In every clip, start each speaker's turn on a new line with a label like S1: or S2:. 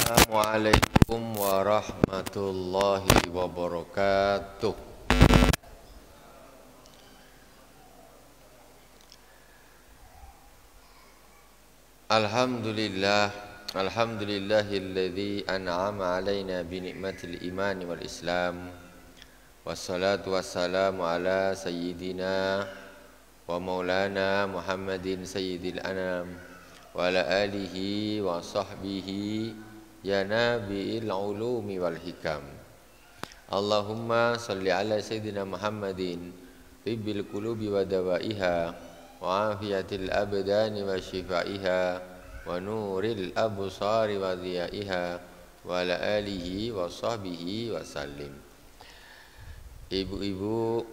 S1: Assalamualaikum warahmatullahi wabarakatuh. Alhamdulillahilladzi an'ama alaina bi ni'matil imani wal islam. Wassalatu wassalamu ala sayyidina wa maulana Muhammadin sayyidil anam wa ala alihi wa sahbihi ya nabi'il ulumi wal hikam. Allahumma salli ala sayyidina Muhammadin tibbil qulubi wa dawaiha wa afiyatil abdani wa shifaiha wa nuril absari wa dhiyaiha wa ala alihi wa sahbihi wa sallim. Ibu-ibu,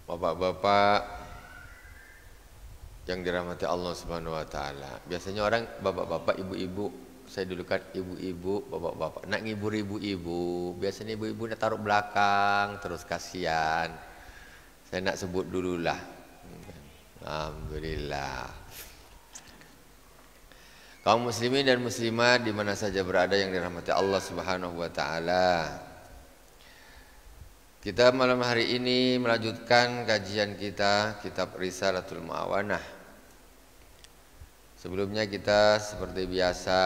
S1: bapak-bapak yang dirahmati Allah Subhanahu wa taala. Biasanya orang bapak-bapak, ibu-ibu, saya dulu kan ibu-ibu, bapak-bapak. Nak ngibur ibu-ibu, biasanya ibu-ibu nak taruh belakang terus kasihan. Saya nak sebut dululah. Alhamdulillah. Kaum muslimin dan muslimat di mana saja berada yang dirahmati Allah Subhanahu wa taala. Kita malam hari ini melanjutkan kajian kita kitab Risalatul Mu'awanah. Sebelumnya kita seperti biasa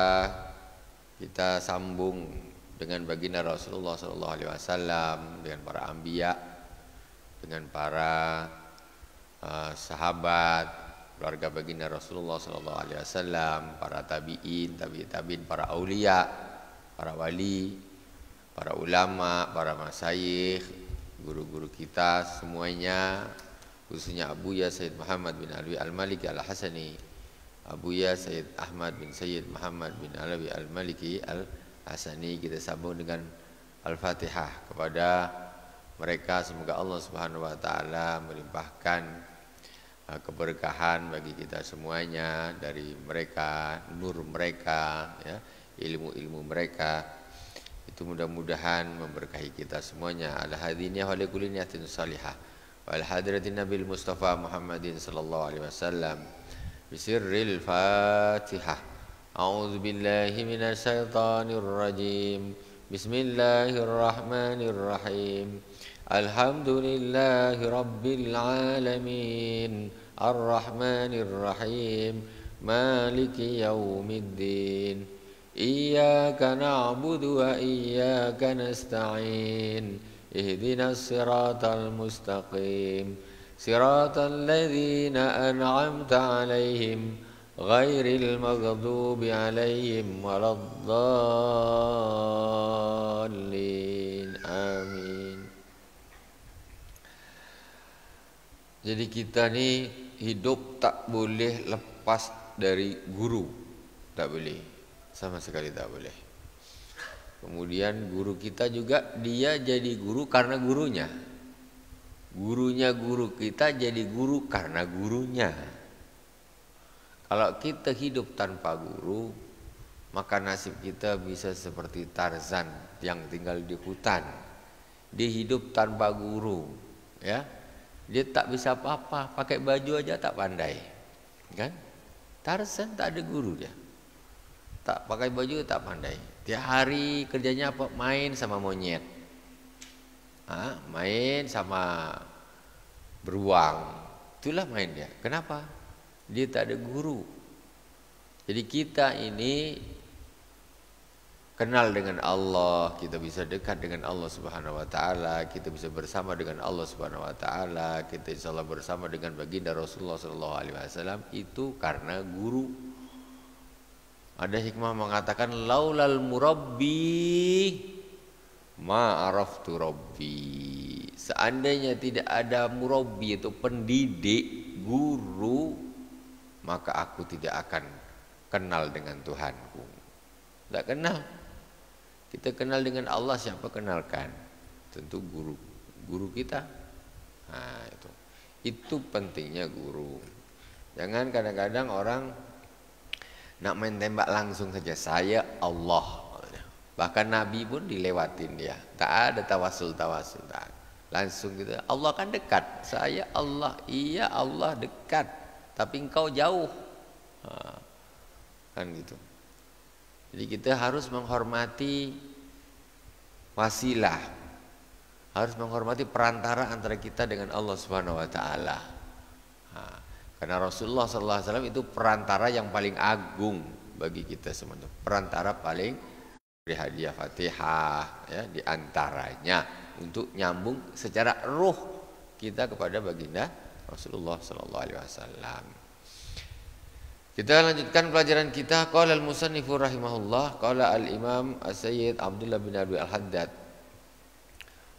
S1: kita sambung dengan baginda Rasulullah SAW, dengan para anbiya, dengan para sahabat, keluarga baginda Rasulullah SAW, para tabi'in, tabi'in, para aulia, para wali, para ulama, para masyayikh, guru-guru kita semuanya, khususnya Abuya Sayyid Muhammad bin Alwi Al-Maliki Al-Hasani, Abuya Sayyid Ahmad bin Sayyid Muhammad bin Alwi Al-Maliki Al-Hasani. Kita sambung dengan Al-Fatihah kepada mereka. Semoga Allah Subhanahu wa taala melimpahkan keberkahan bagi kita semuanya dari mereka, nur mereka, ya, ilmu-ilmu mereka. Itu mudah-mudahan memberkahi kita semuanya. Al-hadiniyah wa likulli niyatin salihah wa al-hadratin nabil mustafa Muhammadin sallallahu alaihi wasallam. Bisirril Fatihah. A'udzu billahi minasy syaithanir rajim. Bismillahirrahmanirrahim. Alhamdulillahi rabbil alamin. Ar-rahmanir rahim. Maliki yaumiddin. Iyyaka na'budu wa iyyaka nasta'in. Ihdinas siratal mustaqim. Siratal ladzina an'amta 'alaihim ghairil maghdubi 'alaihim waladdallin. Amin. Jadi kita ni hidup tak boleh lepas dari guru. Tak boleh. Sama sekali tak boleh. Kemudian guru kita juga dia jadi guru karena gurunya. Gurunya guru kita jadi guru karena gurunya. Kalau kita hidup tanpa guru, maka nasib kita bisa seperti Tarzan yang tinggal di hutan. Dia hidup tanpa guru, ya. Dia tak bisa apa-apa, pakai baju aja tak pandai. Kan? Tarzan tak ada guru dia. Tak pakai baju tak pandai. Tiap hari kerjanya apa? Main sama monyet. Main sama beruang. Itulah main dia. Kenapa? Dia tak ada guru. Jadi kita ini kenal dengan Allah, kita bisa dekat dengan Allah Subhanahu wa taala, kita bisa bersama dengan Allah Subhanahu wa taala, kita insyaallah bersama dengan baginda Rasulullah sallallahu alaihi wasallam itu karena guru. Ada hikmah mengatakan laulal murabbi ma araftu rabbi. Seandainya tidak ada murabbi itu pendidik, guru, maka aku tidak akan kenal dengan Tuhanku. Tak kenal. Kita kenal dengan Allah, siapa kenalkan? Tentu guru. Guru kita. Nah, itu pentingnya guru. Jangan kadang-kadang orang nak main tembak langsung saja, saya Allah. Bahkan Nabi pun dilewatin dia. Tak ada tawasul. Langsung gitu. Allah kan dekat. Saya Allah. Iya Allah dekat. Tapi engkau jauh. Kan gitu. Jadi kita harus menghormati wasilah, harus menghormati perantara antara kita dengan Allah Subhanahu wa taala. Karena Rasulullah SAW itu perantara yang paling agung bagi kita semua. Perantara paling beri hadiah Fatihah ya, di antaranya untuk nyambung secara ruh kita kepada baginda Rasulullah SAW. Kita lanjutkan pelajaran kita. Qala al-musannifu rahimahullah, qala al-imam as-sayyid Abdullah bin Abi al-Haddad,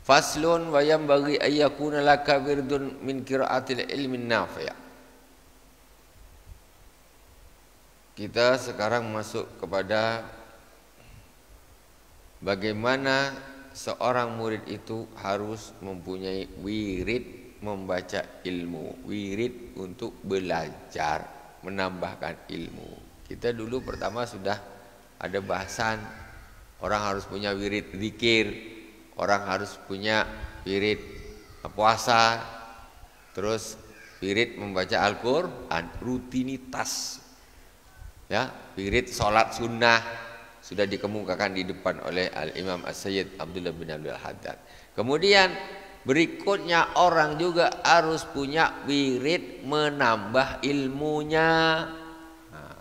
S1: faslun wa yanbaghi ay yakuna laka wirdun min qiraatil ilmin nafi'. Kita sekarang masuk kepada bagaimana seorang murid itu harus mempunyai wirid membaca ilmu, wirid untuk belajar, menambahkan ilmu. Kita dulu pertama sudah ada bahasan orang harus punya wirid zikir, orang harus punya wirid puasa, terus wirid membaca Al-Qur'an, rutinitas. Ya, wirid salat sunnah sudah dikemukakan di depan oleh Al-Imam As-Sayyid Abdullah bin Abi al-Haddad. Kemudian berikutnya orang juga harus punya wirid menambah ilmunya. Nah,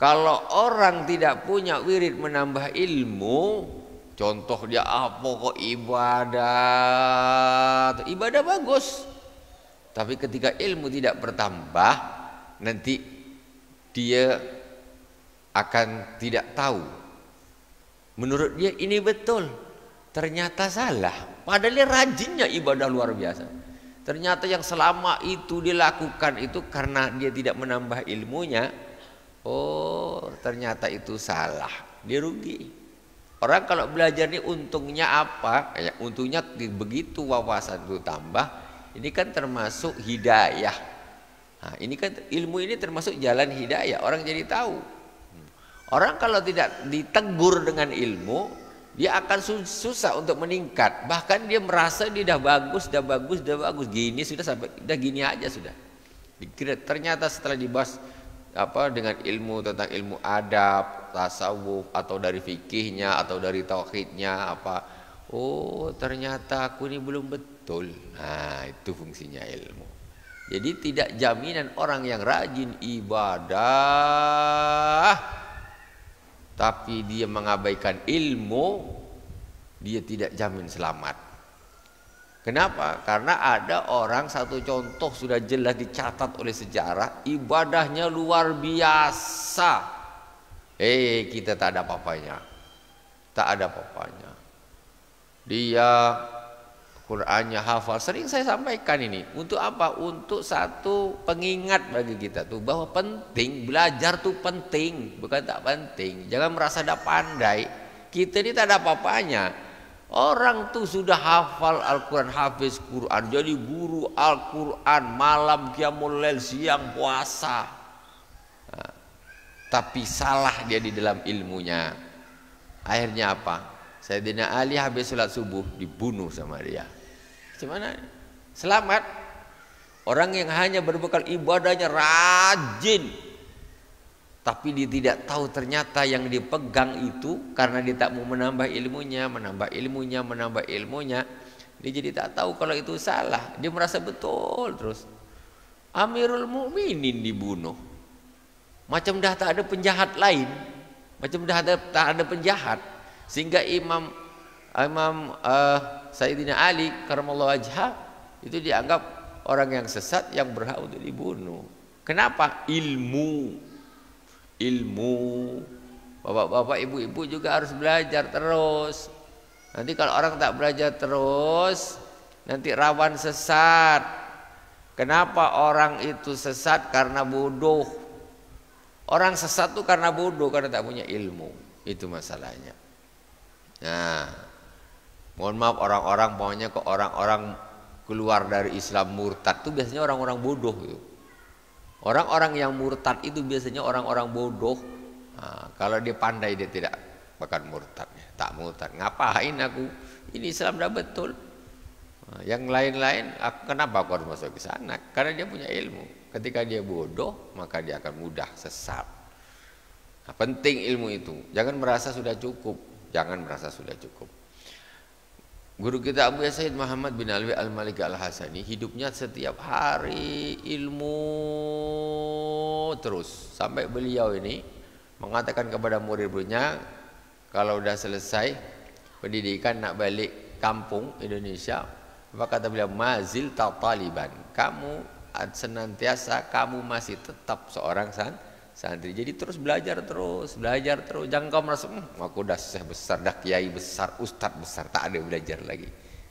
S1: kalau orang tidak punya wirid menambah ilmu, contoh dia kok ibadah, ibadah bagus, tapi ketika ilmu tidak bertambah, nanti dia akan tidak tahu. Menurut dia ini betul, ternyata salah. Padahal dia rajinnya ibadah luar biasa. Ternyata yang selama itu dilakukan itu karena dia tidak menambah ilmunya. Oh, ternyata itu salah. Dia rugi. Orang kalau belajar ini untungnya apa? Ya, untungnya begitu wawasan itu tambah. Ini kan termasuk hidayah. Nah, ini kan ilmu ini termasuk jalan hidayah. Orang jadi tahu. Orang kalau tidak ditegur dengan ilmu, dia akan susah untuk meningkat. Bahkan dia merasa dia dah bagus, gini sudah sampai dah gini aja sudah. Ternyata setelah dibahas dengan ilmu tentang ilmu adab, tasawuf, atau dari fikihnya atau dari tauhidnya oh ternyata aku ini belum betul. Nah, itu fungsinya ilmu. Jadi tidak jaminan orang yang rajin ibadah tapi dia mengabaikan ilmu, dia tidak jamin selamat. Kenapa? Karena ada orang, satu contoh sudah jelas dicatat oleh sejarah, ibadahnya luar biasa. Kita tak ada apa-apanya. Tak ada apa-apanya. Dia Qur'annya hafal. Sering saya sampaikan ini. Untuk apa? Untuk satu pengingat bagi kita tuh bahwa penting, belajar tuh penting, bukan tak penting. Jangan merasa dah pandai. Kita ini tak ada apa-apanya. Orang tuh sudah hafal Al-Quran, hafiz Quran, jadi guru Al-Quran, malam qiyamul lail, siang puasa. Nah, tapi salah dia di dalam ilmunya. Akhirnya apa? Sayyidina Ali habis sholat subuh dibunuh sama dia. Gimana? Selamat. Orang yang hanya berbekal ibadahnya rajin, tapi dia tidak tahu ternyata yang dipegang itu karena dia tak mau menambah ilmunya, dia jadi tak tahu kalau itu salah. Dia merasa betul terus. Amirul Mukminin dibunuh. Macam dah tak ada penjahat lain, macam dah tak ada penjahat, sehingga Imam Sayyidina Ali karamallahu wajhah itu dianggap orang yang sesat yang berhak untuk dibunuh. Kenapa? Ilmu. Bapak-bapak, ibu-ibu juga harus belajar terus. Nanti kalau orang tak belajar terus, nanti rawan sesat. Kenapa orang itu sesat? Karena bodoh. Orang sesat itu karena bodoh, karena tak punya ilmu. Itu masalahnya. Nah, mohon maaf orang-orang, pokoknya kok orang-orang keluar dari Islam murtad itu biasanya orang-orang bodoh gitu. Orang-orang yang murtad itu biasanya orang-orang bodoh. Nah, kalau dia pandai dia tidak bakal murtad, tak murtad. Ngapain aku? Ini Islam dah betul. Nah, yang lain-lain, kenapa aku harus masuk ke sana? Karena dia punya ilmu. Ketika dia bodoh, maka dia akan mudah sesat. Penting ilmu itu. Jangan merasa sudah cukup. Jangan merasa sudah cukup. Guru kita Abu Said Muhammad bin Alwi Al-Malik Al-Hasani hidupnya setiap hari ilmu terus. Sampai beliau ini mengatakan kepada murid-muridnya, kalau sudah selesai pendidikan nak balik kampung Indonesia, maka kata beliau, mazil taliban, kamu senantiasa, kamu masih tetap seorang santri. Jadi terus belajar terus. Jangan kau merasa, aku dah syekh besar, dah kiai besar, ustadz besar, tak ada belajar lagi.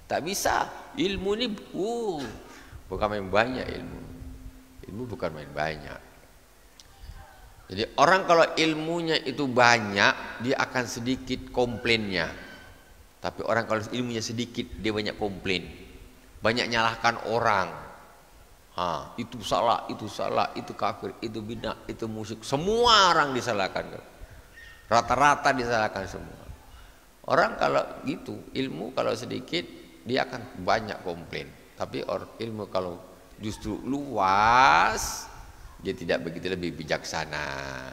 S1: Tak bisa. Ilmu ni bukan main banyak ilmu. Ilmu bukan main banyak. Jadi orang kalau ilmunya itu banyak, dia akan sedikit komplainnya. Tapi orang kalau ilmunya sedikit, dia banyak komplain. Banyak nyalahkan orang. Itu salah, itu kafir, itu bid'ah, itu musyrik. Semua orang disalahkan. Rata-rata disalahkan semua. Orang kalau gitu, ilmu kalau sedikit, dia akan banyak komplain. Tapi ilmu kalau justru luas, dia tidak begitu, lebih bijaksana.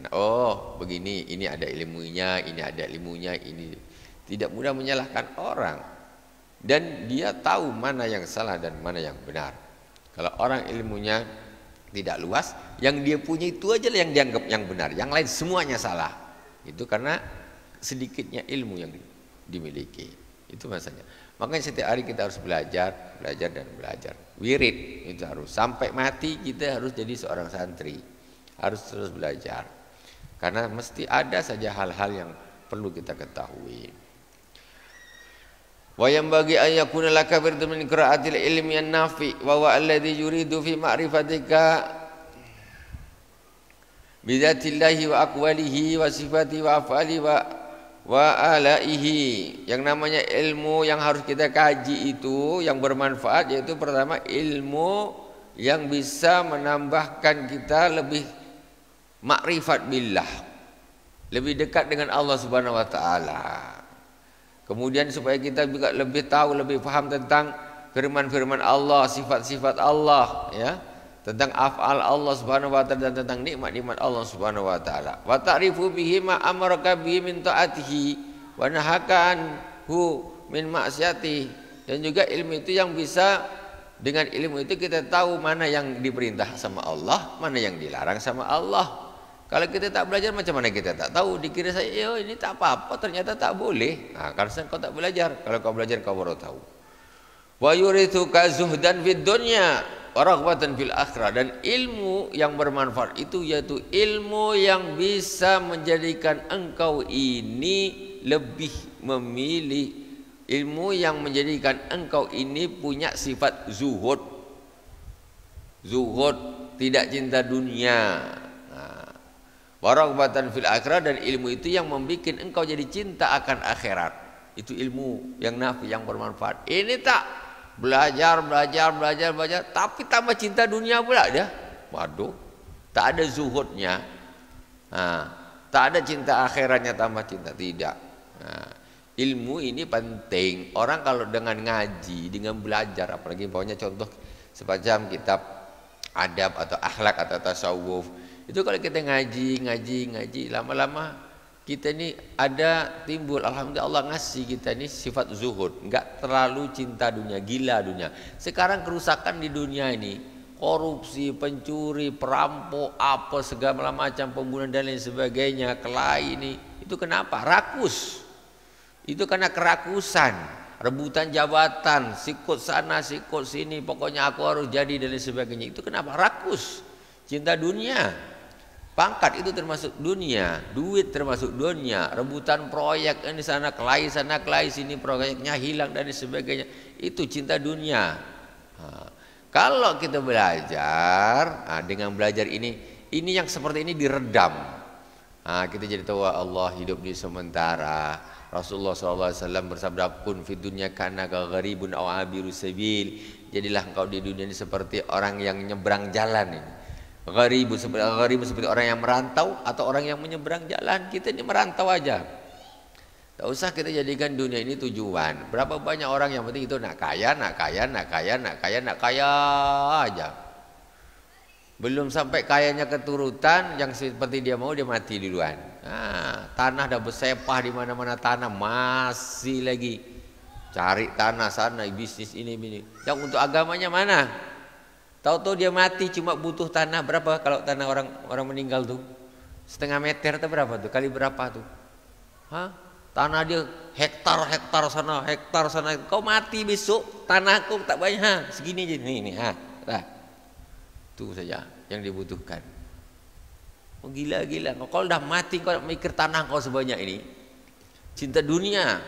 S1: Oh, begini, ini ada ilmunya, ini tidak mudah menyalahkan orang. Dan dia tahu mana yang salah dan mana yang benar. Kalau orang ilmunya tidak luas, yang dia punya itu aja yang dianggap yang benar, yang lain semuanya salah. Itu karena sedikitnya ilmu yang dimiliki. Itu maksudnya. Makanya setiap hari kita harus belajar dan belajar. Wirid itu harus sampai mati, kita harus jadi seorang santri. Harus terus belajar. Karena mesti ada saja hal-hal yang perlu kita ketahui. Wa yanbaghi an yakuna laka wirdun min qira'atil ilmi an-nafi wa huwa alladhi yuridu fi ma'rifatika bi dzatillahi wa aqwalihi wa sifatihi wa af'alihi wa alaihi. Yang namanya ilmu yang harus kita kaji itu yang bermanfaat, yaitu pertama ilmu yang bisa menambahkan kita lebih makrifat billah, lebih dekat dengan Allah Subhanahu wa taala. Kemudian supaya kita juga lebih tahu, lebih paham tentang firman-firman Allah, sifat-sifat Allah, ya, tentang af'al Allah Subhanahu wa taala dan tentang nikmat-nikmat Allah Subhanahu wa taala. Wa ta'rifu bihi ma amaraka bihi min ta'atihi wa nahaka anhu min ma'siyatihi. Dan juga ilmu itu yang bisa, dengan ilmu itu kita tahu mana yang diperintah sama Allah, mana yang dilarang sama Allah. Kalau kita tak belajar, macam mana kita tak tahu? Dikira saya, ini tak apa-apa, ternyata tak boleh. Karena kau tak belajar. Kalau kau belajar, kau baru tahu. Wa yurithuka zuhdan fid dunya wa raghbatan fil akhirah. Dan ilmu yang bermanfaat itu yaitu ilmu yang bisa menjadikan engkau ini lebih memilih, ilmu yang menjadikan engkau ini punya sifat zuhud. Zuhud, tidak cinta dunia. Waraghbatan fil akhirah, dan ilmu itu yang membuat engkau jadi cinta akan akhirat. Itu ilmu yang nafi, yang bermanfaat. Ini tak belajar, tapi tambah cinta dunia pula dia. Waduh, tak ada zuhudnya. Tak ada cinta akhiratnya, tambah cinta, tidak. Ilmu ini penting. Orang kalau dengan ngaji, dengan belajar, apalagi pokoknya contoh semacam kitab adab atau akhlak atau tasawuf, itu kalau kita ngaji, lama-lama kita ini ada timbul, alhamdulillah Allah ngasih kita ini sifat zuhud, enggak terlalu cinta dunia, gila dunia. Sekarang kerusakan di dunia ini, korupsi, pencuri, perampok, apa segala macam, pembunuhan dan lain sebagainya, kelahi ini, itu kenapa? Rakus. Itu karena kerakusan, rebutan jabatan, sikut sana, sikut sini, pokoknya aku harus jadi dan lain sebagainya. Itu kenapa? Rakus, cinta dunia. Pangkat itu termasuk dunia, duit termasuk dunia, rebutan proyek ini sana, kelahi sini, proyeknya hilang dan sebagainya. Itu cinta dunia. Kalau kita belajar, dengan belajar ini yang seperti ini diredam. Kita jadi tahu Allah hidup di sementara. Rasulullah SAW bersabda, kun fid dunya kanaka gharibun aw abiru sabil. Jadilah engkau di dunia ini seperti orang yang nyebrang jalan ini. Gharibu seperti orang yang merantau atau orang yang menyeberang jalan. Kita ini merantau aja. Tak usah kita jadikan dunia ini tujuan. Berapa banyak orang yang penting itu nak kaya aja. Belum sampai kayanya keturutan, yang seperti dia mau dia mati duluan. Tanah dah bersepah di mana-mana tanah, masih lagi cari tanah sana, bisnis ini. Yang untuk agamanya mana? Tahu-tahu dia mati cuma butuh tanah berapa kalau tanah orang meninggal tuh? Setengah meter atau berapa tuh? Kali berapa tuh? Tanah dia hektar sana. Kau mati besok, tanahku tak banyak, segini aja nih. Itu saja yang dibutuhkan. Oh gila. Kalau dah mati kau nak mikir tanah kau sebanyak ini. Cinta dunia.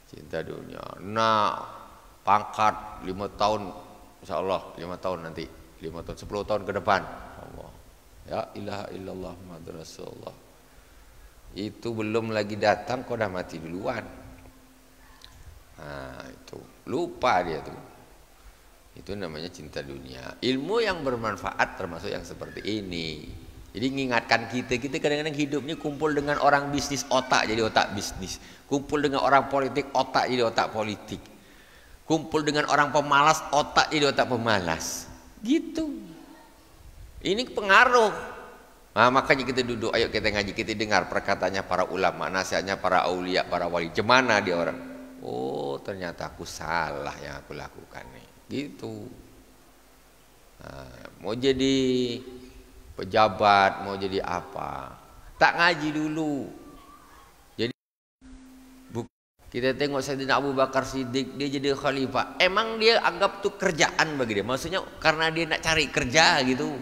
S1: Cinta dunia. Nak pangkat 5 tahun, insyaallah 5 tahun nanti, 5 tahun 10 tahun ke depan. Allah. Ya ilaha illallah Muhammadur Rasulullah. Itu belum lagi datang kau dah mati duluan. Itu lupa dia tuh. Itu namanya cinta dunia. Ilmu yang bermanfaat termasuk yang seperti ini. Jadi mengingatkan kita kadang-kadang hidupnya kumpul dengan orang bisnis, otak jadi otak bisnis. Kumpul dengan orang politik, otak jadi otak politik. Kumpul dengan orang pemalas, otak jadi otak pemalas. Gitu. Ini pengaruh. Makanya kita duduk, ayo kita ngaji, kita dengar perkataannya para ulama, nasihatnya para aulia, para wali. Gimana dia orang? Oh ternyata aku salah yang aku lakukan nih. Gitu. Mau jadi pejabat, mau jadi apa, tak ngaji dulu. Jadi kita tengok Sayyidina Abu Bakar Siddiq, dia jadi khalifah, emang dia anggap tuh kerjaan bagi dia, maksudnya karena dia nak cari kerja gitu.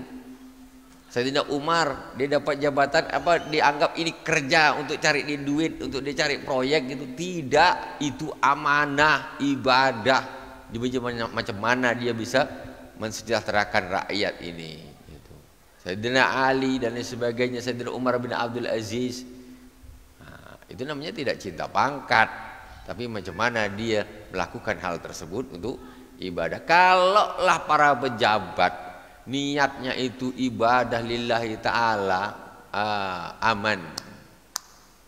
S1: Sayyidina Umar, dia dapat jabatan apa, dianggap ini kerja untuk cari dia duit, untuk dia cari proyek gitu. Tidak, itu amanah ibadah. Macam mana dia bisa mensejahterakan rakyat ini gitu. Sayyidina Ali dan lain sebagainya, Sayyidina Umar bin Abdul Aziz, itu namanya tidak cinta pangkat, tapi macam mana dia melakukan hal tersebut untuk ibadah. Kalaulah para pejabat niatnya itu ibadah lillahi ta'ala,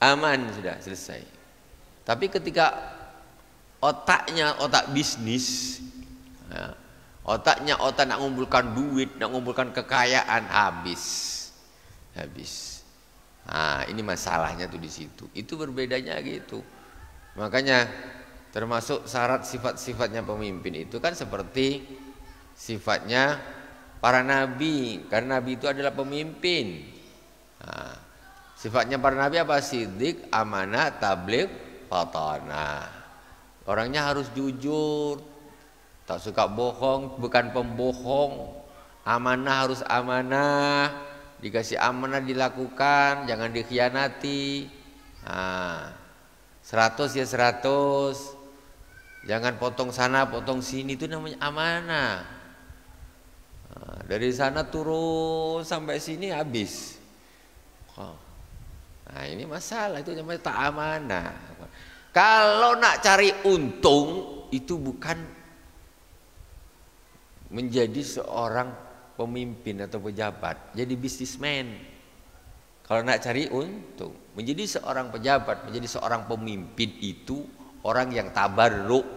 S1: aman sudah selesai. Tapi ketika otaknya otak bisnis, otaknya otak nak ngumpulkan duit, nak ngumpulkan kekayaan, habis. Ini masalahnya tuh di situ. Itu berbedanya gitu. Makanya termasuk syarat sifat-sifatnya pemimpin itu kan seperti sifatnya para nabi, karena nabi itu adalah pemimpin. Sifatnya para nabi apa? Siddiq, amanah, tabligh, fatanah. Orangnya harus jujur, tak suka bohong, bukan pembohong. Amanah harus amanah, dikasih amanah dilakukan, jangan dikhianati. 100 ya 100, jangan potong sana potong sini, itu namanya amanah. Dari sana turun sampai sini habis. Ini masalah, itu namanya tak amanah. Kalau nak cari untung, itu bukan menjadi seorang pemimpin atau pejabat, jadi bisnismen. Kalau nak cari untung, menjadi seorang pejabat, menjadi seorang pemimpin, itu orang yang tabarruk,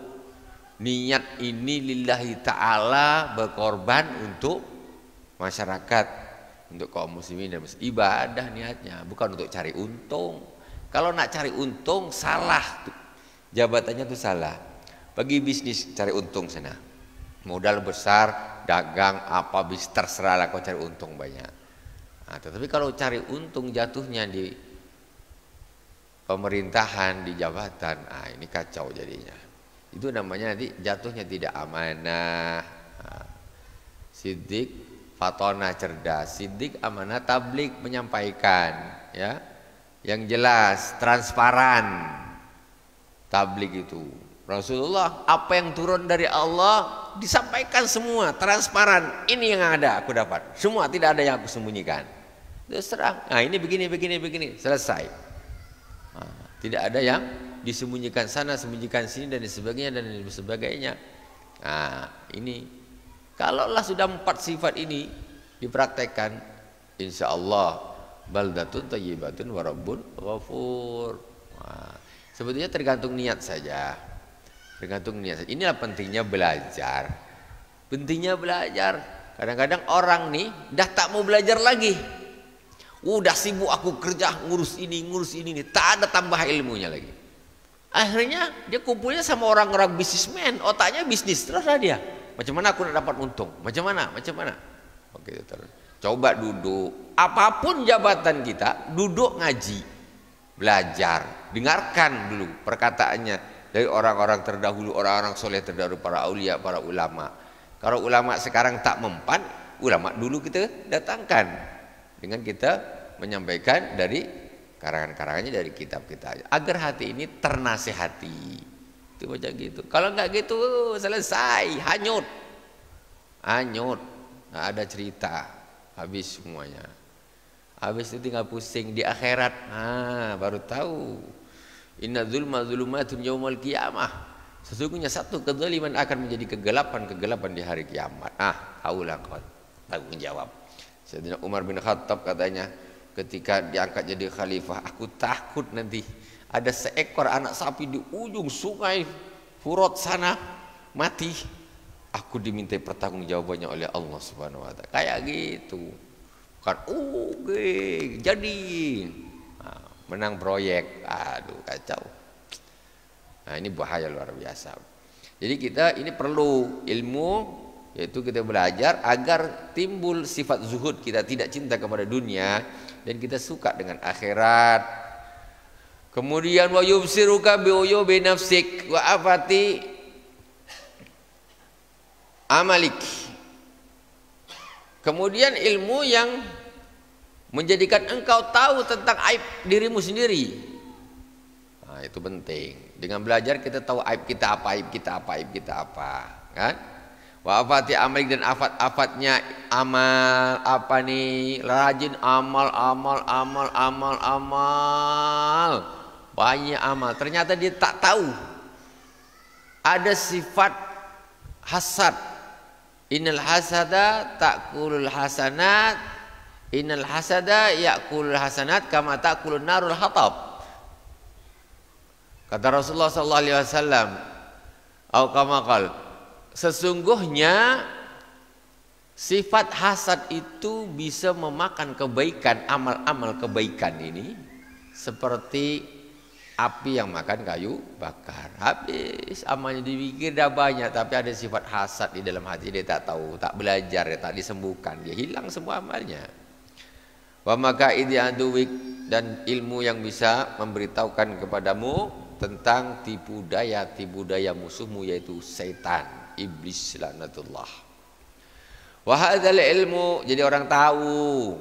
S1: niat ini lillahi ta'ala, berkorban untuk masyarakat, untuk kaum muslimin dan muslimat, ibadah niatnya, bukan untuk cari untung. Kalau nak cari untung, salah tuh. Jabatannya tuh salah. Bagi bisnis cari untung sana, modal besar, dagang apa bis, terserah lah kau cari untung banyak. Tetapi kalau cari untung jatuhnya di pemerintahan, di jabatan, ini kacau jadinya. Itu namanya nanti jatuhnya tidak amanah. Siddiq, fatonah, cerdas. Siddiq, amanah, tabligh, menyampaikan, ya, yang jelas, transparan. Tabligh itu Rasulullah, apa yang turun dari Allah disampaikan semua, transparan. Ini yang ada aku dapat, semua, tidak ada yang aku sembunyikan. Terus terang, ini begini, selesai. Tidak ada yang disembunyikan sana, sembunyikan sini, dan sebagainya. Ini kalaulah sudah 4 sifat ini dipraktekkan, insya Allah baldatun thayyibatun wa rabbun ghafur. Sebetulnya tergantung niat saja. Tergantung niat saja. Inilah pentingnya belajar. Pentingnya belajar. Kadang-kadang orang nih dah tak mau belajar lagi. Udah sibuk aku kerja ngurus ini nih, tak ada tambah ilmunya lagi. Akhirnya dia kumpulnya sama orang-orang bisnismen, otaknya bisnis terus lah dia. Macam mana aku nak dapat untung? Macam mana? Oke, terus. Coba duduk, apapun jabatan kita, duduk ngaji, belajar, dengarkan dulu perkataannya dari orang-orang terdahulu, orang-orang soleh terdahulu, para aulia, para ulama. Kalau ulama sekarang tak mempan, ulama dulu kita datangkan dengan kita menyampaikan dari karangan-karangannya, dari kitab kita, agar hati ini ternasehati. Itu macam gitu. Kalau enggak gitu selesai, hanyut, nggak ada cerita, habis semuanya. Habis itu tinggal pusing di akhirat. Baru tahu. Inna zulma zulumatun yaumal qiyamah. Sesungguhnya satu kezaliman akan menjadi kegelapan di hari kiamat. Tahulah kau, tanggung jawab. Sayyidina Umar bin Khattab katanya, ketika diangkat jadi khalifah, aku takut nanti ada seekor anak sapi di ujung sungai Furat sana mati, aku dimintai pertanggungjawabannya oleh Allah Subhanahu wa taala. Kayak gitu. Bukan jadi menang proyek. Aduh, kacau. Nah, ini bahaya luar biasa. Jadi kita ini perlu ilmu, yaitu kita belajar agar timbul sifat zuhud, kita tidak cinta kepada dunia dan kita suka dengan akhirat. Kemudian wa yubsiruka bi uyubi nafsik wa afati amalik. Kemudian ilmu yang menjadikan engkau tahu tentang aib dirimu sendiri. Itu penting. Dengan belajar kita tahu aib kita apa, kan? Wa afati amalik, dan afat-afatnya amal apa nih? Rajin amal. Banyak amal. Ternyata dia tak tahu ada sifat hasad. Innal hasada ta'kulul hasanat. Innal hasada ya'kulul hasanat kama ta'kulun narul hatab. Kata Rasulullah sallallahu alaihi wasallam, au kama qala, sesungguhnya sifat hasad itu bisa memakan kebaikan, amal-amal kebaikan ini seperti api yang makan kayu bakar. Habis amalnya dipikir dah banyak, tapi ada sifat hasad di dalam hati, dia tak tahu, tak belajar, dia tak disembuhkan, dia hilang semua amalnya. Wa maka idi aduwik, dan ilmu yang bisa memberitahukan kepadamu tentang tipu daya musuhmu, yaitu setan, iblis laknatullah. Wa hadzal ilmu, jadi orang tahu.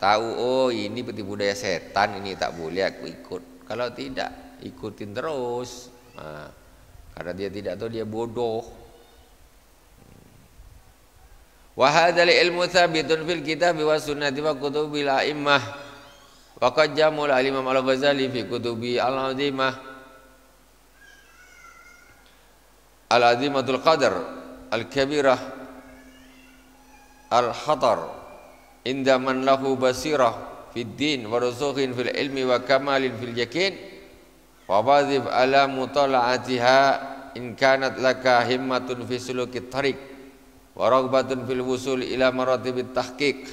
S1: Tahu, oh ini tipu daya setan, ini tak boleh aku ikut. Kalau tidak, ikutin terus. Karena dia tidak tahu, dia bodoh. Wa hadzal ilmu tsabitun fil kitab wa sunnati wa kutubil a'immah. Wa qad jamul al-Imam Al-Ghazali fi kutubi al-azimah al-azimatul qadar al-kabirah al-khatar inda man lahu basirah fid din wa rusukhin fil ilmi wa kamalin fil yakin wa wadhib ala mutala'atiha in kanat laka himmatun fi sulukit tariq wa raghbatun fil wusul ila maratibit tahqiq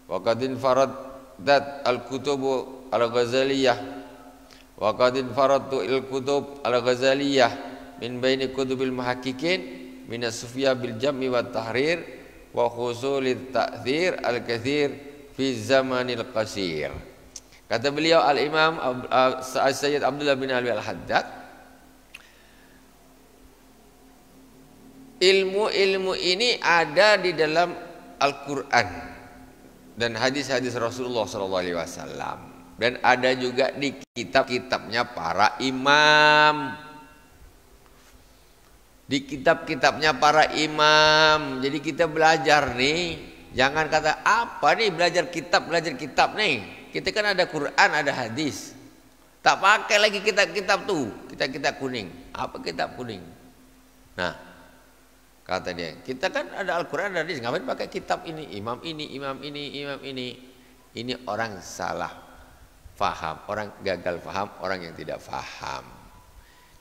S1: wa qad infarad dat al-kutubu al-Ghazaliyah wa qad infaradtu al-kutub al-Ghazaliyah min baini kutubil muhaqqiqin min as-sufya bil jam'i wat tahrir wa husulit ta'thir al-kathir fi zamanil qasir. Kata beliau al-Imam Sayyid Abdullah bin Alwi al-Haddad, ilmu-ilmu ini ada di dalam Al-Quran dan hadis-hadis Rasulullah SAW, dan ada juga di kitab-kitabnya para imam. Di kitab-kitabnya para imam. Jadi kita belajar nih, jangan kata apa nih belajar kitab nih. Kita kan ada Quran, ada hadis. Tak pakai lagi kitab-kitab tuh, kitab-kitab kuning. Apa kitab kuning? Nah, kata dia, kita kan ada Al-Quran dan hadis, ngapain pakai kitab ini, imam ini. Ini orang salah faham, orang gagal faham, orang yang tidak faham.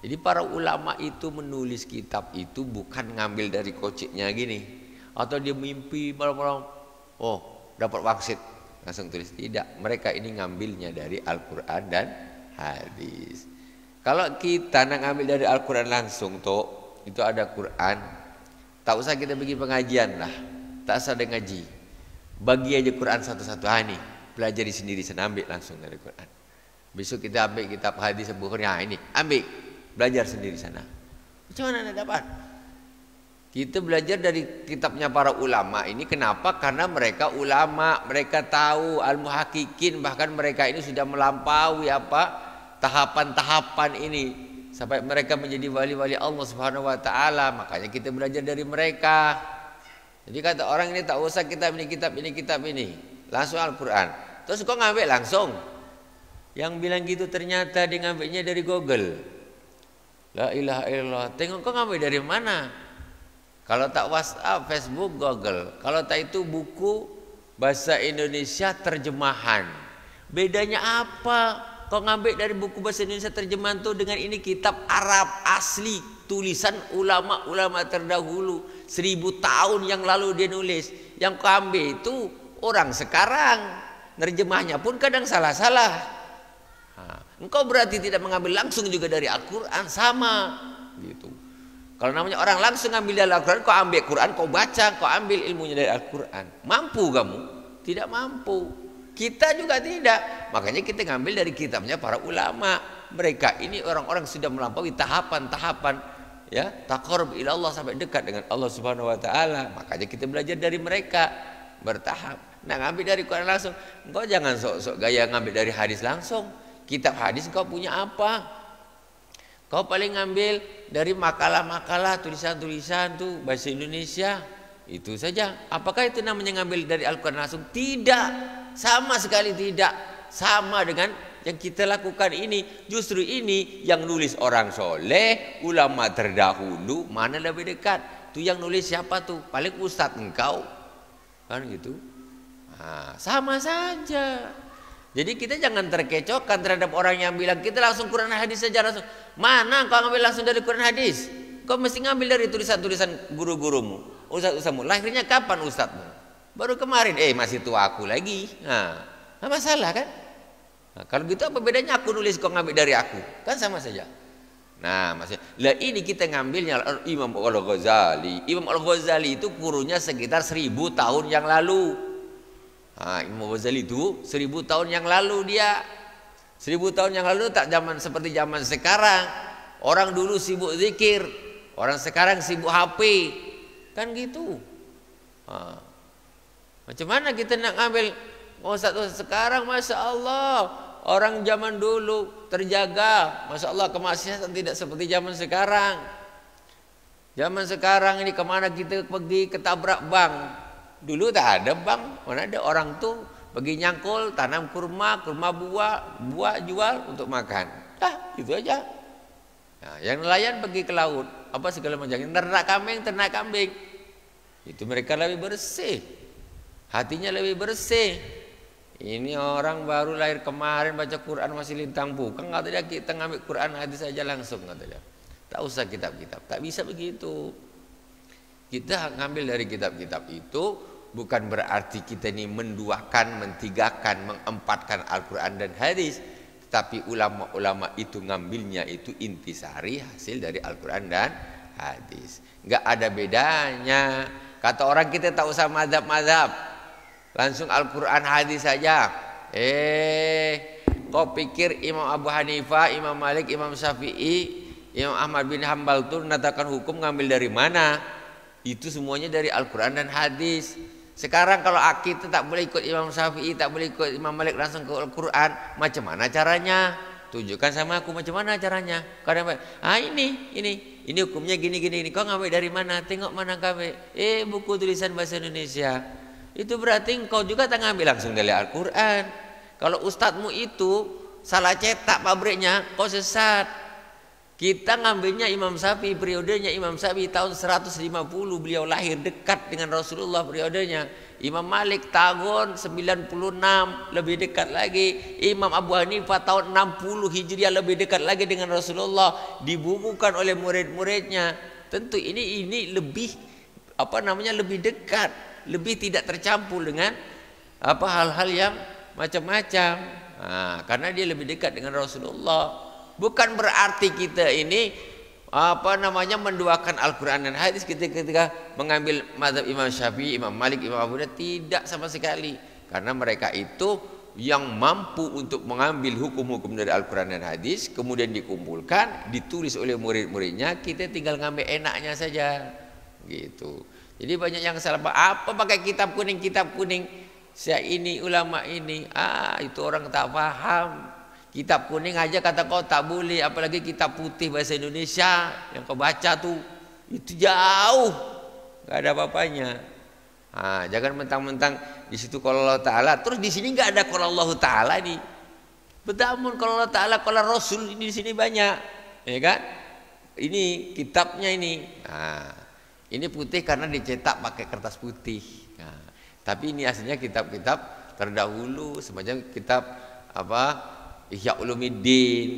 S1: Jadi para ulama itu menulis kitab itu bukan ngambil dari kociknya gini. Atau dia mimpi malam-malam, oh dapat wangsit, langsung tulis. Tidak, mereka ini ngambilnya dari Al-Quran dan hadis. Kalau kita nak ngambil dari Al-Quran langsung tuh, itu ada Quran, tak usah kita bikin pengajian lah, tak usah ada ngaji, bagi aja Quran satu-satu. Nih pelajari sendiri sana, ambil langsung dari Quran. Besok kita ambil kitab hadis Bukhari, ini ambil, belajar sendiri sana. Macam mana nak dapat? Kita belajar dari kitabnya para ulama ini. Kenapa? Karena mereka ulama, mereka tahu al-muhaqqiqin, bahkan mereka ini sudah melampaui tahapan-tahapan ini sampai mereka menjadi wali-wali Allah Subhanahu wa taala. Makanya kita belajar dari mereka. Jadi kata orang ini tak usah kitab ini, langsung Al-Quran. Terus kok ngambil langsung? Yang bilang gitu ternyata dia ngambilnya dari Google. La ilaha illallah. Tengok kok ngambil dari mana? Kalau tak WhatsApp, Facebook, Google. Kalau tak itu buku bahasa Indonesia terjemahan. Bedanya apa? Kau ngambil dari buku bahasa Indonesia terjemahan tuh dengan ini kitab Arab asli, tulisan ulama-ulama terdahulu, 1000 tahun yang lalu dia nulis. Yang kau ambil itu orang sekarang, nerjemahnya pun kadang salah-salah. Engkau berarti tidak mengambil langsung juga dari Al-Quran, sama gitu. Kalau namanya orang langsung ambil dari Al-Quran, kau ambil Quran, kau baca, kau ambil ilmunya dari Al-Quran. Mampu kamu? Tidak mampu. Kita juga tidak. Makanya kita ngambil dari kitabnya para ulama. Mereka ini orang-orang sudah melampaui tahapan-tahapan, ya, taqarrub ila Allah, sampai dekat dengan Allah Subhanahu wa taala. Makanya kita belajar dari mereka bertahap. Nah, ngambil dari Quran langsung. Engkau jangan sok-sok gaya ngambil dari hadis langsung. Kitab hadis kau punya apa? Kau paling ngambil dari makalah-makalah, tulisan-tulisan tuh bahasa Indonesia. Itu saja. Apakah itu namanya ngambil dari Al-Quran langsung? Tidak. Sama sekali tidak. Sama dengan yang kita lakukan ini. Justru ini yang nulis orang soleh, ulama terdahulu. Mana lebih dekat? Tuh yang nulis siapa tuh? Paling ustadz engkau. Kan gitu. Nah, sama saja. Jadi kita jangan terkecohkan terhadap orang yang bilang kita langsung Quran hadis saja langsung. Mana kau ngambil langsung dari Quran hadis? Kau mesti ngambil dari tulisan-tulisan guru-gurumu, ustaz-ustazmu. Lahirnya kapan ustazmu? Baru kemarin. Masih tua aku lagi. Nah, masalah kan? Nah, kalau gitu apa bedanya aku nulis kau ngambil dari aku? Kan sama saja. Nah, maksudnya, lah ini kita ngambilnya Imam Al-Ghazali. Imam Al-Ghazali itu kurunnya sekitar 1000 tahun yang lalu. Imam Ghazali itu 1000 tahun yang lalu dia. 1000 tahun yang lalu tak zaman seperti zaman sekarang. Orang dulu sibuk zikir, orang sekarang sibuk HP. Kan gitu. Macam mana kita nak ngambil ustaz sekarang? Masya Allah, orang zaman dulu terjaga. Masya Allah, kemaksiatan tidak seperti zaman sekarang. Zaman sekarang ini kemana kita pergi, ketabrak bank. Dulu tak ada bank, mana ada orang tuh pergi nyangkul, tanam kurma buah jual untuk makan. Itu aja. Nah, yang nelayan pergi ke laut, apa segala macam. Ternak kambing. Itu mereka lebih bersih. Hatinya lebih bersih. Ini orang baru lahir kemarin baca Quran masih lintang bukan, kata dia kita ngambil Quran hadis saja langsung, kata dia. Tak usah kitab-kitab, tak bisa begitu. Kita ngambil dari kitab-kitab itu bukan berarti kita ini menduakan, mentigakan, mengempatkan Al-Quran dan hadis. Tapi ulama-ulama itu ngambilnya itu intisari, hasil dari Al-Quran dan hadis. Enggak ada bedanya. Kata orang kita tak usah mazhab-mazhab, langsung Al-Quran hadis saja. Kau pikir Imam Abu Hanifah, Imam Malik, Imam Syafi'i, Imam Ahmad bin Hanbal itu menetapkan hukum ngambil dari mana? Itu semuanya dari Al-Quran dan hadis. Sekarang kalau kita tak boleh ikut Imam Syafi'i, tak boleh ikut Imam Malik langsung ke Al-Quran, macam mana caranya? Tunjukkan sama aku macam mana caranya. Kadang ini hukumnya gini. Kau ngambil dari mana? Tengok mana kami. Buku tulisan bahasa Indonesia. Itu berarti engkau juga tak ngambil langsung dari Al-Quran. Kalau ustadzmu itu salah cetak pabriknya, kau sesat. Kita ngambilnya Imam Syafi'i, periodenya Imam Syafi'i tahun 150 beliau lahir, dekat dengan Rasulullah periodenya. Imam Malik tahun 96 lebih dekat lagi. Imam Abu Hanifah tahun 60 Hijriah lebih dekat lagi dengan Rasulullah, dibukukan oleh murid-muridnya. Tentu ini lebih lebih dekat, lebih tidak tercampur dengan hal-hal yang macam-macam. Nah, karena dia lebih dekat dengan Rasulullah. Bukan berarti kita ini menduakan Al-Quran dan hadis ketika mengambil mazhab Imam Syafi'i, Imam Malik, Imam Abu Hanifah. Tidak sama sekali. Karena mereka itu yang mampu untuk mengambil hukum-hukum dari Al-Quran dan hadis, kemudian dikumpulkan, ditulis oleh murid-muridnya, kita tinggal ngambil enaknya saja, gitu. Jadi banyak yang salah, apa pakai kitab kuning, saya ini ulama ini, itu orang tak paham. Kitab kuning aja kata kau tak boleh, apalagi kitab putih bahasa Indonesia yang kau baca tuh, itu jauh, nggak ada apa-apanya. Jangan mentang-mentang di situ kalau Allah Taala, terus di sini nggak ada kalau Allah Taala nih. Betul, kalau Allah Taala, kalau Rasul ini di sini banyak, ya kan? Ini kitabnya ini. Ini putih karena dicetak pakai kertas putih. Tapi ini aslinya kitab-kitab terdahulu, semacam kitab Ihya Ulumuddin.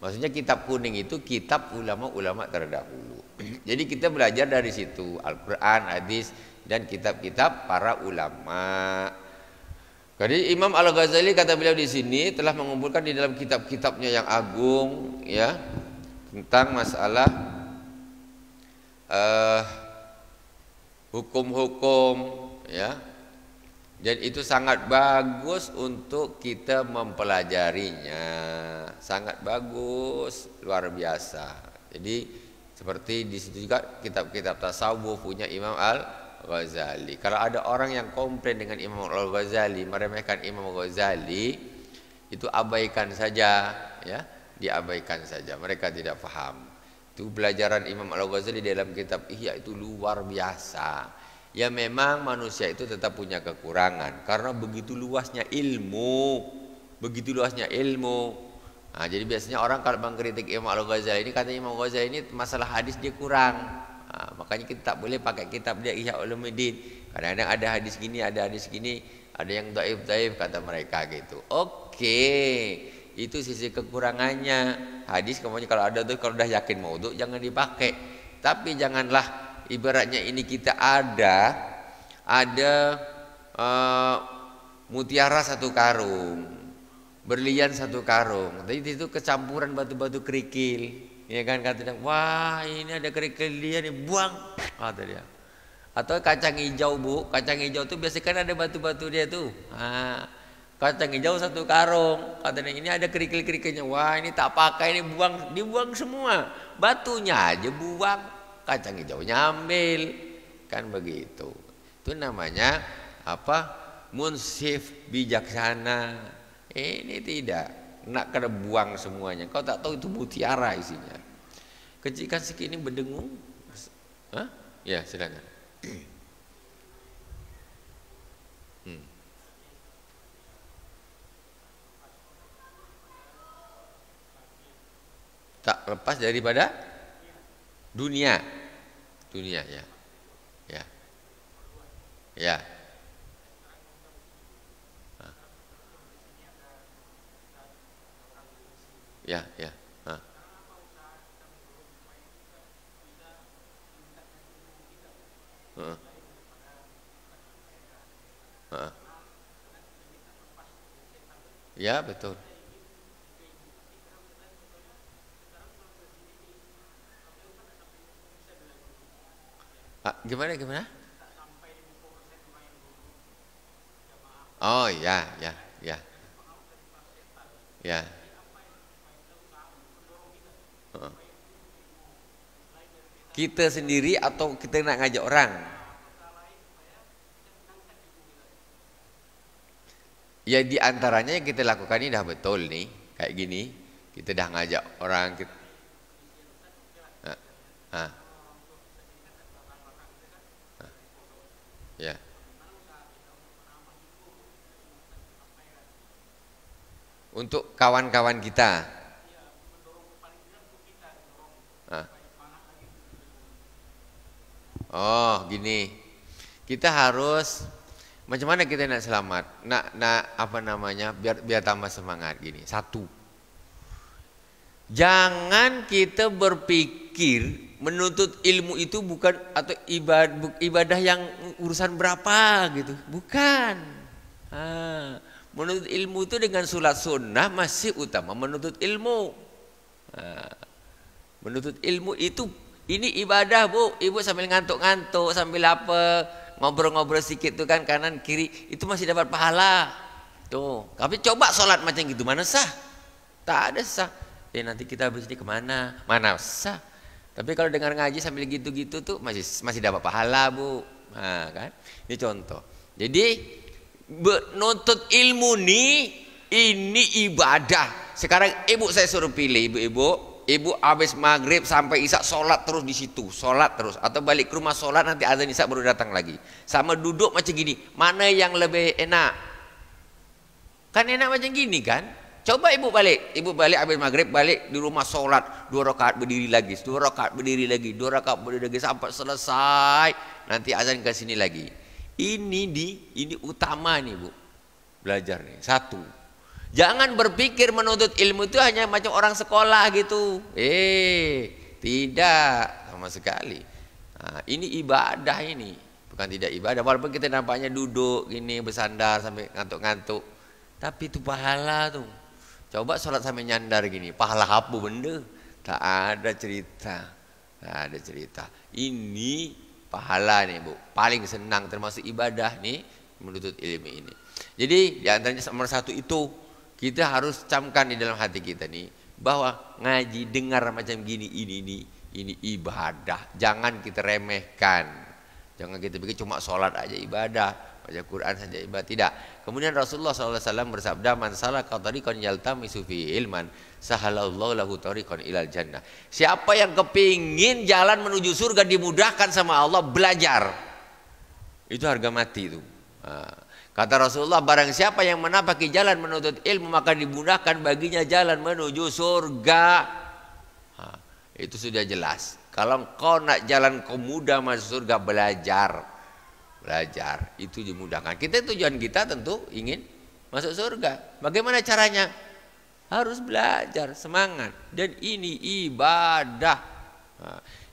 S1: Maksudnya kitab kuning itu kitab ulama-ulama terdahulu. Jadi kita belajar dari situ, Al-Quran, hadis, dan kitab-kitab para ulama. Jadi Imam Al-Ghazali kata beliau di sini telah mengumpulkan di dalam kitab-kitabnya yang agung, ya, tentang masalah hukum-hukum, ya. Dan itu sangat bagus untuk kita mempelajarinya, sangat bagus, luar biasa. Jadi seperti di situ juga kitab-kitab tasawuf punya Imam Al-Ghazali. Kalau ada orang yang komplain dengan Imam Al-Ghazali, meremehkan Imam Al-Ghazali, itu abaikan saja, ya, diabaikan saja. Mereka tidak paham. Itu pelajaran Imam Al-Ghazali dalam kitab Ihya itu luar biasa. Ya memang manusia itu tetap punya kekurangan karena begitu luasnya ilmu, jadi biasanya orang kalau mengkritik Imam Al-Ghazali ini, katanya Imam Al-Ghazali ini masalah hadis dia kurang. Makanya kita tak boleh pakai kitab dia Ihya Ulumuddin. Kadang-kadang ada hadis gini, ada yang dhaif kata mereka gitu. Oke, itu sisi kekurangannya. Hadis kemudian kalau ada tuh, kalau udah yakin maudhu jangan dipakai. Tapi janganlah ibaratnya ini kita ada mutiara satu karung, berlian satu karung, tapi itu kecampuran batu-batu kerikil, ya kan, katanya, wah ini ada kerikil dia nih, buang, kata dia. Atau kacang hijau, Bu, kacang hijau tuh biasanya kan ada batu-batu dia tuh, kacang hijau satu karung, katanya ini ada kerikil-kerikilnya, wah ini tak pakai, ini buang, dibuang semua, batunya aja buang, kacang hijaunya ambil, kan begitu. Itu namanya munsif, bijaksana. Ini tidak, nak kena buang semuanya. Kau tak tahu itu mutiara isinya. Ketika segini berdengung, ya silakan. Tak lepas daripada dunia ya. Ya betul. Gimana? Oh ya. Kita sendiri atau kita nak ngajak orang? Ya di antaranya yang kita lakukan ini dah betul nih, kayak gini. Kita dah ngajak orang kita. Ya. Untuk kawan-kawan kita. Oh, gini. Kita harus macam mana kita nak selamat? Biar tambah semangat gini. Satu. Jangan kita berpikir menuntut ilmu itu bukan atau ibadah yang urusan berapa gitu, bukan. Menuntut ilmu itu dengan sholat sunnah masih utama menuntut ilmu. Menuntut ilmu itu ini ibadah bu, ibu sambil ngantuk-ngantuk sambil apa ngobrol-ngobrol sedikit tuh kan kanan kiri itu masih dapat pahala tuh. Tapi coba sholat macam gitu mana sah? Tak ada sah. Nanti kita habis ini kemana? Mana sah? Tapi kalau dengar ngaji sambil gitu-gitu tuh masih dapat pahala bu. Nah, kan? Ini contoh. Jadi menuntut ilmu nih ini ibadah. Sekarang ibu saya suruh pilih ibu habis maghrib sampai isya sholat terus di situ, sholat terus, atau balik ke rumah sholat nanti azan isya baru datang lagi. Sama duduk macam gini, mana yang lebih enak? Kan enak macam gini kan? Coba ibu balik habis maghrib balik di rumah sholat 2 rakaat berdiri lagi, 2 rakaat berdiri lagi, 2 rakaat berdiri lagi sampai selesai. Nanti azan ke sini lagi. Ini utama nih bu, belajar nih. Satu, jangan berpikir menuntut ilmu itu hanya macam orang sekolah gitu. Tidak sama sekali. Nah, ini ibadah ini, bukan tidak ibadah. Walaupun kita nampaknya duduk gini bersandar sampai ngantuk-ngantuk, tapi itu pahala tuh. Coba sholat sampai nyandar gini, pahala apa benda? Tak ada cerita, tak ada cerita. Ini pahala nih bu, paling senang termasuk ibadah nih menuntut ilmu ini. Jadi di antaranya nomor 1 itu kita harus camkan di dalam hati kita nih bahwa ngaji dengar macam gini ini ibadah. Jangan kita remehkan, jangan kita pikir cuma sholat aja ibadah, baca Quran saja ibadah, tidak. Kemudian Rasulullah SAW bersabda, man salaka tariqan yaltamisu fihi ilman sahalallahu lahu tariqan ilal jannah. Siapa yang kepingin jalan menuju surga dimudahkan sama Allah, belajar. Itu harga mati itu. Kata Rasulullah, barang siapa yang menapaki jalan menuntut ilmu maka dimudahkan baginya jalan menuju surga. Itu sudah jelas. Kalau kau nak jalan kau mudah masuk surga, belajar itu dimudahkan. Tujuan kita tentu ingin masuk surga. Bagaimana caranya? Harus belajar, semangat. Dan ini ibadah.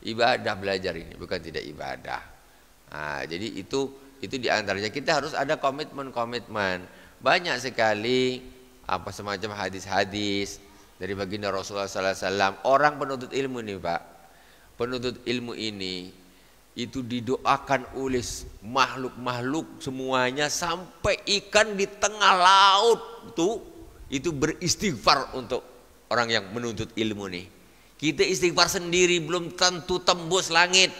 S1: Ibadah belajar ini, bukan tidak ibadah. Jadi itu diantaranya kita harus ada komitmen. Banyak sekali semacam hadis-hadis dari baginda Rasulullah SAW. Orang penuntut ilmu nih pak, penuntut ilmu ini itu didoakan oleh makhluk-makhluk semuanya, sampai ikan di tengah laut itu beristighfar untuk orang yang menuntut ilmu nih. Kita istighfar sendiri belum tentu tembus langit.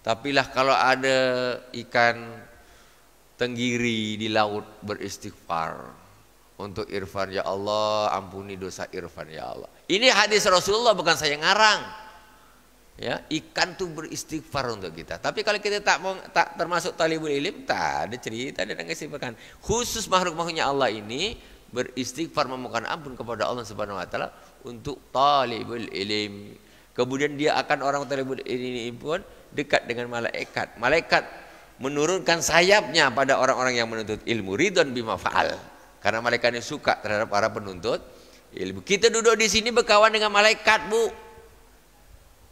S1: Tapi lah kalau ada ikan tenggiri di laut beristighfar untuk Irfan, ya Allah ampuni dosa Irfan ya Allah. Ini hadis Rasulullah, bukan saya ngarang. Ya, ikan tuh beristighfar untuk kita. Tapi kalau kita tak termasuk talibul ilm, tak ada cerita dan kesibukan. Khusus makhluk-makhluknya Allah ini beristighfar memohon ampun kepada Allah Subhanahu wa taala untuk talibul ilm. Kemudian dia akan orang talibul ilm ini pun dekat dengan malaikat. Malaikat menurunkan sayapnya pada orang-orang yang menuntut ilmu, ridwan bima fa'al. Karena malaikat ini suka terhadap para penuntut ilmu. Kita duduk di sini berkawan dengan malaikat, Bu.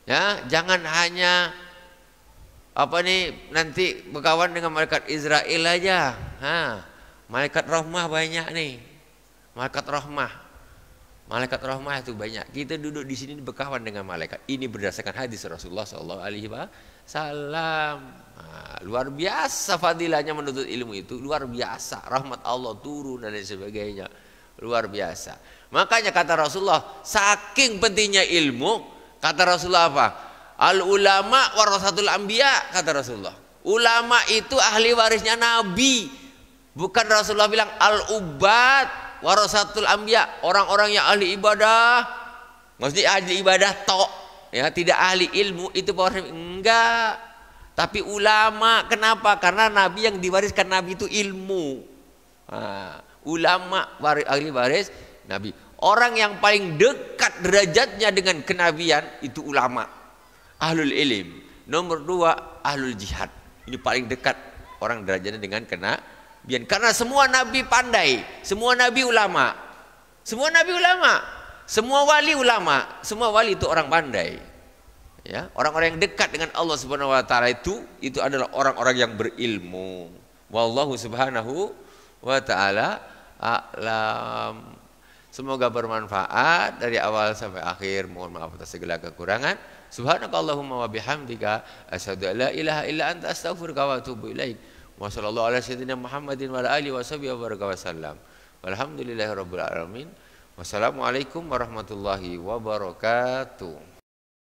S1: Ya, jangan hanya nanti berkawan dengan malaikat Israel aja. Malaikat rahmah banyak nih. Malaikat rahmah itu banyak. Kita duduk di sini berkawan dengan malaikat. Ini berdasarkan hadis Rasulullah SAW. Luar biasa fadilahnya menuntut ilmu itu, luar biasa. Rahmat Allah turun dan lain sebagainya. Luar biasa. Makanya kata Rasulullah, saking pentingnya ilmu, kata Rasulullah apa? Al ulama warasatul anbiya, kata Rasulullah. Ulama itu ahli warisnya Nabi. Bukan Rasulullah bilang al ubad warasatul anbiya, orang-orang yang ahli ibadah. Maksudnya ahli ibadah tok, ya, tidak ahli ilmu itu enggak. Tapi ulama, kenapa? Karena Nabi yang diwariskan Nabi itu ilmu. Ulama ahli waris Nabi. Orang yang paling dekat derajatnya dengan kenabian itu ulama, ahlul ilm. Nomor 2 ahlul jihad. Ini paling dekat orang derajatnya dengan kenabian. Karena semua nabi pandai, semua nabi ulama, semua nabi ulama, semua wali ulama, semua wali itu orang pandai. Ya, orang-orang yang dekat dengan Allah Subhanahu wa taala itu adalah orang-orang yang berilmu. Wallahu subhanahu wa taala a'lam. Semoga bermanfaat dari awal sampai akhir. Mohon maaf atas segala kekurangan. Subhanakallahumma wa bihamdika asyhadu an la ilaha illa anta astaghfiruka wa atubu ilaik. Wa sallallahu ala sayyidina Muhammadin wa ala alihi washabihi wa baraka wasallam. Walhamdulillahirabbil alamin. Wassalamualaikum warahmatullahi wabarakatuh.